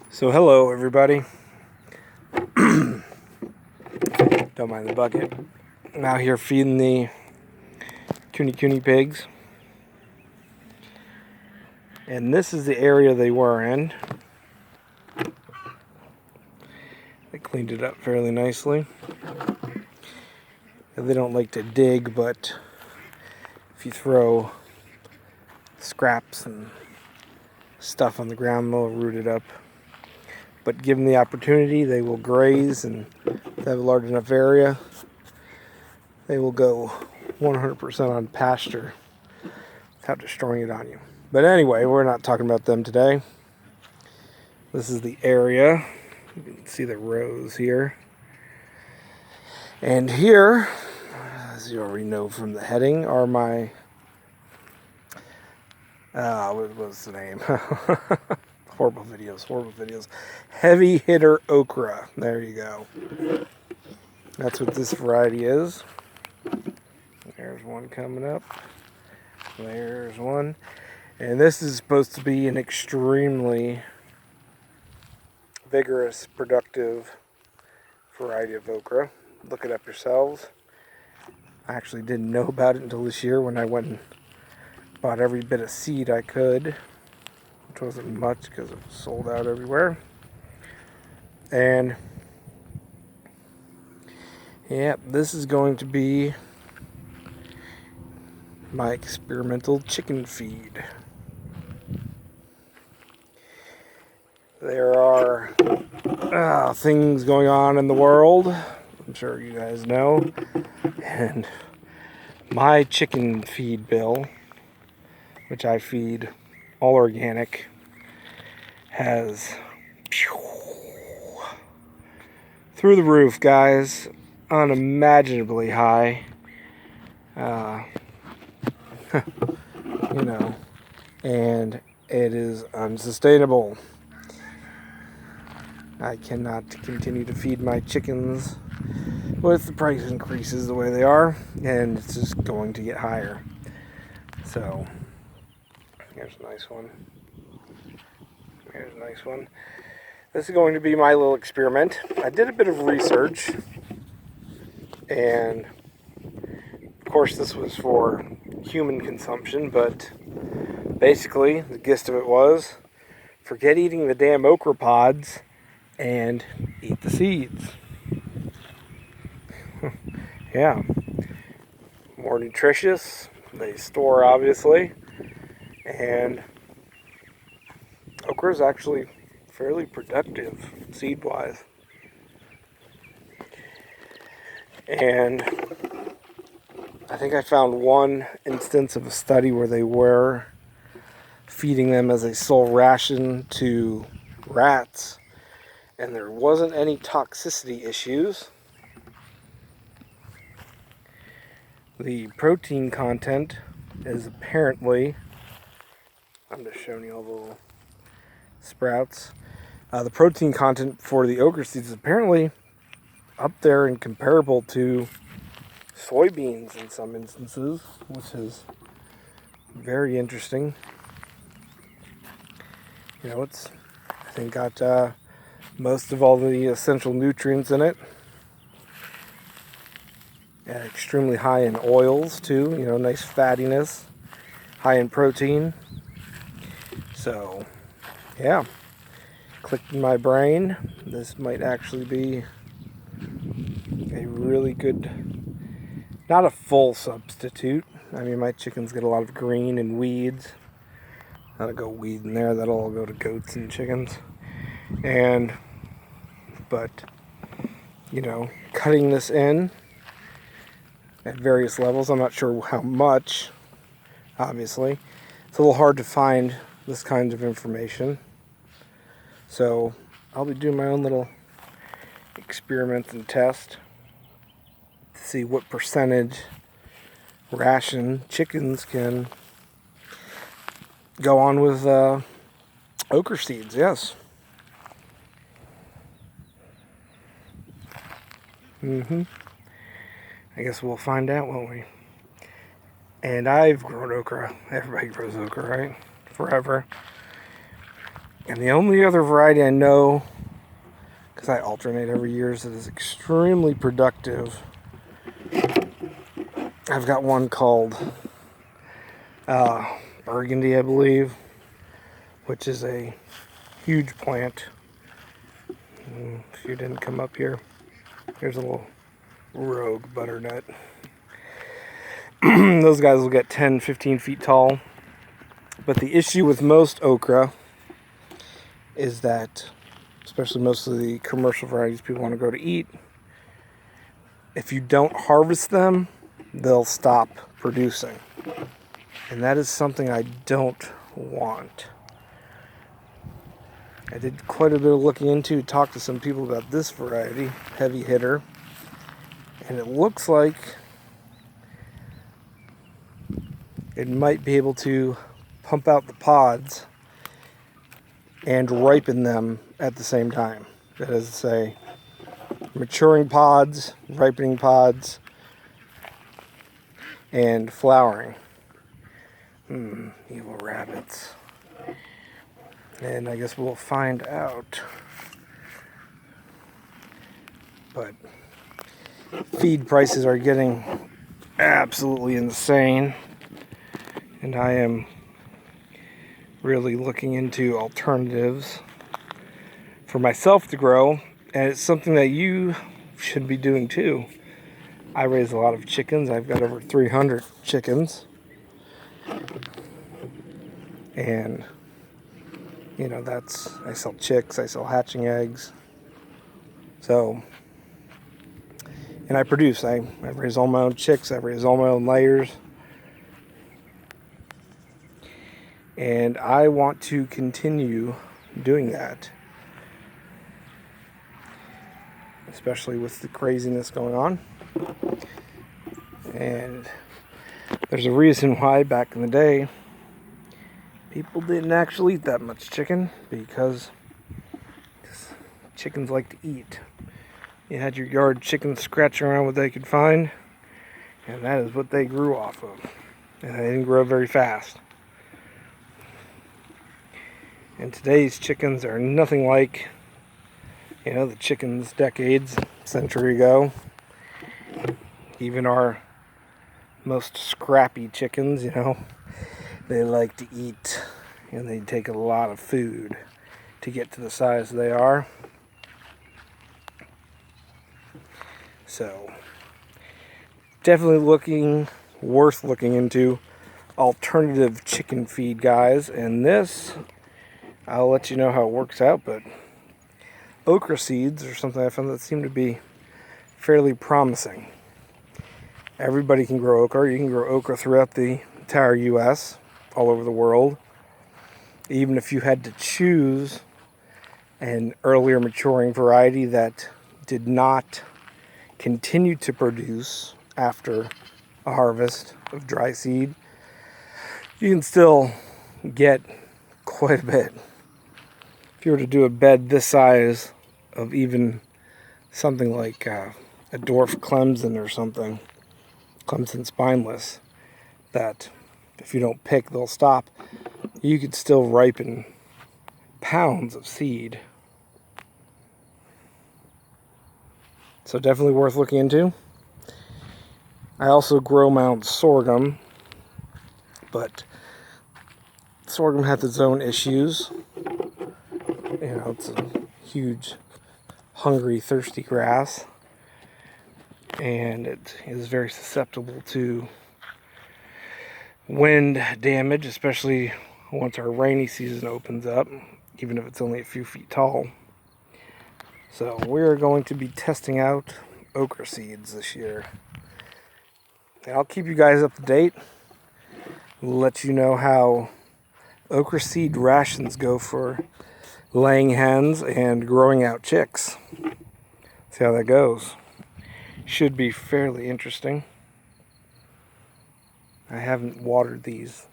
So hello everybody. Don't mind the bucket. I'm out here feeding the Kuni pigs. And this is the area they were in. They cleaned it up fairly nicely. They don't like to dig, but if you throw scraps and stuff on the ground, they'll root it up. But given the opportunity, they will graze, and if they have a large enough area, they will go 100% on pasture without destroying it on you. But anyway, we're not talking about them today. This is the area. You can see the rows here. And here, as you already know from the heading, are my... what was the name? Horrible videos. Heavy hitter okra. There you go. That's what this variety is. There's one coming up. There's one. And this is supposed to be an extremely vigorous, productive variety of okra. Look it up yourselves. I actually didn't know about it until this year when I went and bought every bit of seed I could, which wasn't much because it was sold out everywhere. And yeah, this is going to be my experimental chicken feed. There are things going on in the world, I'm sure you guys know, and my chicken feed bill, which I feed all organic, has through the roof, guys, unimaginably high. You know, and it is unsustainable. I cannot continue to feed my chickens with the price increases the way they are, and it's just going to get higher. So, here's a nice one. Here's a nice one. This is going to be my little experiment. I did a bit of research, and of course this was for human consumption, but basically the gist of it was, forget eating the damn okra pods and eat the seeds. Yeah. More nutritious. They store, obviously. And okra is actually fairly productive seed-wise. And I think I found one instance of a study where they were feeding them as a sole ration to rats, and there wasn't any toxicity issues. The protein content is apparently, I'm just showing you all the little sprouts. The protein content for the okra seeds is apparently up there and comparable to soybeans in some instances, which is very interesting. You know, it's, I think, got most of all the essential nutrients in it. And extremely high in oils too, you know, nice fattiness, high in protein. So, yeah, clicked in my brain. This might actually be a really good, not a full substitute. I mean, my chickens get a lot of green and weeds. That'll go weed in there. That'll all go to goats and chickens. But, you know, cutting this in at various levels. I'm not sure how much, obviously. It's a little hard to find this kind of information. So I'll be doing my own little experiment and test to see what percentage ration chickens can go on with okra seeds, yes. I guess we'll find out, won't we? And I've grown okra. Everybody grows okra, right? Forever. And the only other variety I know, because I alternate every year, that is extremely productive, I've got one called Burgundy, I believe, which is a huge plant. If you didn't come up here, here's a little rogue butternut. Those guys will get 10, 15 feet tall. But the issue with most okra is that, especially most of the commercial varieties people want to go to eat, if you don't harvest them, they'll stop producing. And that is something I don't want. I did quite a bit of looking into, talked to some people about this variety, heavy hitter, and it looks like it might be able to pump out the pods and ripen them at the same time. That is to say, maturing pods, ripening pods, and flowering. Evil rabbits. And I guess we'll find out. But feed prices are getting absolutely insane. And I am really looking into alternatives for myself to grow. And it's something that you should be doing too. I raise a lot of chickens. I've got over 300 chickens. And you know, I sell chicks, I sell hatching eggs. So, and I produce. I raise all my own chicks, I raise all my own layers. And I want to continue doing that. Especially with the craziness going on. And there's a reason why back in the day, people didn't actually eat that much chicken, because chickens like to eat. You had your yard chickens scratching around what they could find, and that is what they grew off of. And they didn't grow very fast. And today's chickens are nothing like, you know, the chickens decades, century ago. Even our most scrappy chickens, you know, they like to eat, and they take a lot of food to get to the size they are. So, definitely worth looking into alternative chicken feed, guys. And this, I'll let you know how it works out, but Okra Seeds are something I found that seem to be fairly promising. Everybody can grow okra. You can grow okra throughout the entire U.S., all over the world. Even if you had to choose an earlier maturing variety that did not continue to produce after a harvest of dry seed, you can still get quite a bit. If you were to do a bed this size of even something like a dwarf Clemson or something, Clemson spineless, that if you don't pick, they'll stop, you could still ripen pounds of seed. So definitely worth looking into. I also grow my own sorghum, but sorghum has its own issues. You know, it's a huge, hungry, thirsty grass, and it is very susceptible to wind damage, especially once our rainy season opens up, even if it's only a few feet tall. So we're going to be testing out Okra Seeds this year. And I'll keep you guys up to date. Let you know how okra seed rations go for laying hens and growing out chicks. See how that goes. Should be fairly interesting. I haven't watered these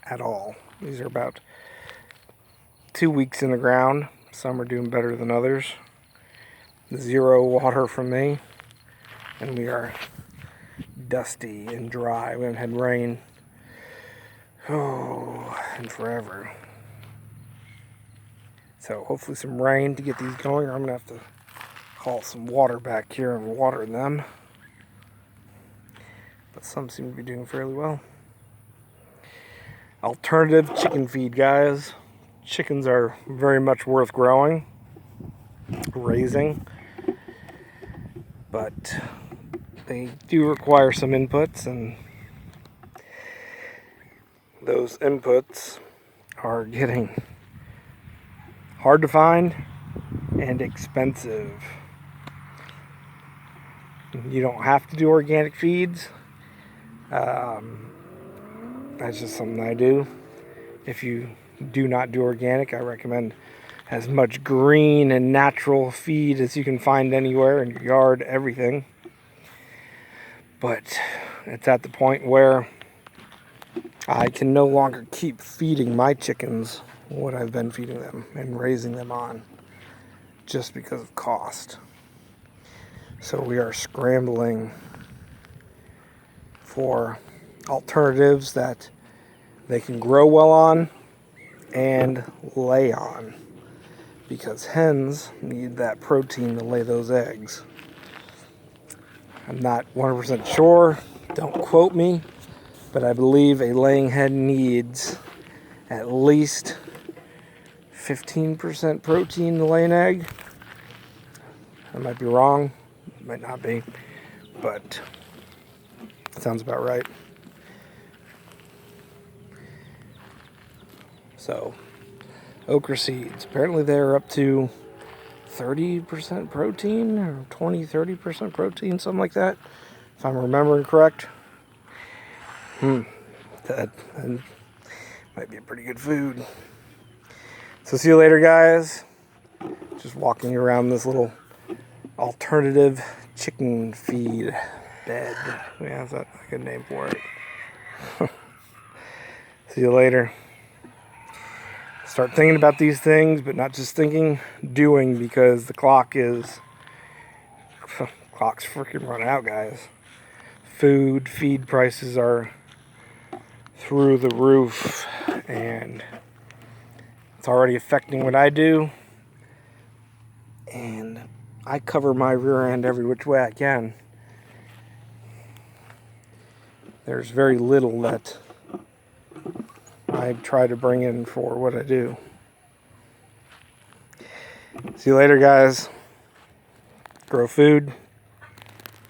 at all. These are about 2 weeks in the ground. Some are doing better than others. 0 water from me. And we are dusty and dry. We haven't had rain in forever. So hopefully some rain to get these going, or I'm going to have to haul some water back here and water them. But some seem to be doing fairly well. Alternative chicken feed, guys. Chickens are very much worth growing, raising, but they do require some inputs, and those inputs are getting hard to find and expensive. You don't have to do organic feeds. That's just something I do. If you do not do organic, I recommend as much green and natural feed as you can find anywhere in your yard, everything. But it's at the point where I can no longer keep feeding my chickens what I've been feeding them and raising them on, just because of cost. So we are scrambling for alternatives that they can grow well on and lay on, because hens need that protein to lay those eggs. I'm not 100% sure, don't quote me, but I believe a laying hen needs at least 15% protein to lay an egg. I might be wrong, might not be, but it sounds about right. So, Okra Seeds, apparently they're up to 30% protein, or 20-30% protein, something like that, if I'm remembering correct. That might be a pretty good food. So see you later, guys. Just walking around this little alternative chicken feed bed. Yeah, that's a good name for it. See you later. Start thinking about these things, but not just thinking, doing, because the clock's freaking run out, guys. Feed prices are through the roof, and it's already affecting what I do, and I cover my rear end every which way I can. There's very little that I try to bring in for what I do. See you later, guys. Grow food,